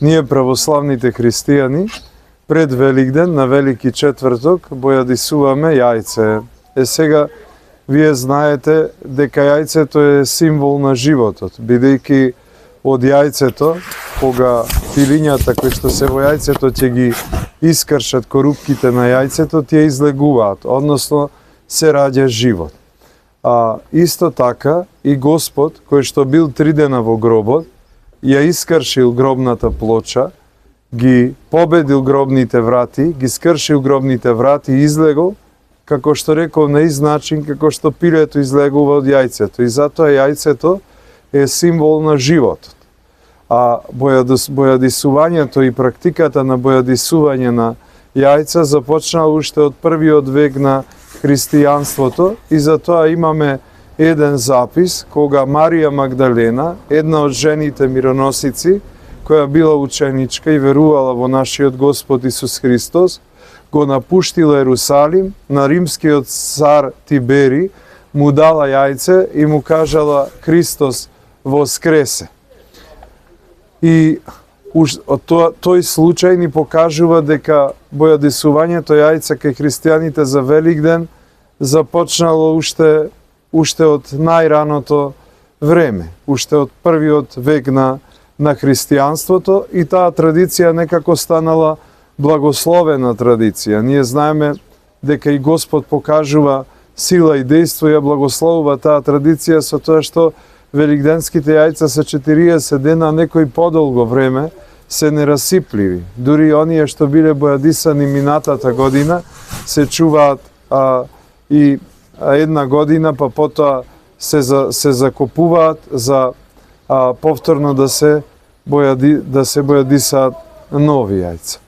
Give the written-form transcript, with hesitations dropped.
Ние православните христијани пред Великден на Велики четврток бојадисуваме јајце. Сега вие знаете дека јајцето е символ на животот, бидејќи од јајцето, кога пилињата кои што се во јајцето ќе ги искршат корупките на јајцето, тие излегуваат, односно се раѓа живот. Исто така и Господ, кој што бил 3 дена во гробот, ја искршил гробната плоча, ги победил гробните врати, ги скршил гробните врати и излегол, како што реков, на ист начин како што пилето излегува од јајцето. И затоа јајцето е символ на животот. Бојадисувањето и практиката на бојадисување на јајца започнала уште од првиот век на христијанството и затоа имаме еден запис кога Марија Магдалена, една од жените мироносици, која била ученичка и верувала во нашиот Господ Исус Христос, го напуштила Ерусалим, на римскиот цар Тибери му дала јајце и му кажала Христос воскресе. И тој случај ни покажува дека бојадисувањето јајца кај христијаните за Великден започнало уште од најраното време, уште од првиот век на христијанството, и таа традиција некако станала благословена традиција. Ние знаеме дека и Господ покажува сила и дејство и ја благословува таа традиција со тоа што великденските јајца се 40 дена, а некои подолго време се нерасипливи. Дури оние што биле бојадисани минатата година се чуваат и една година, па потоа се закопуваат за повторно да се бојадисаат нови јајца.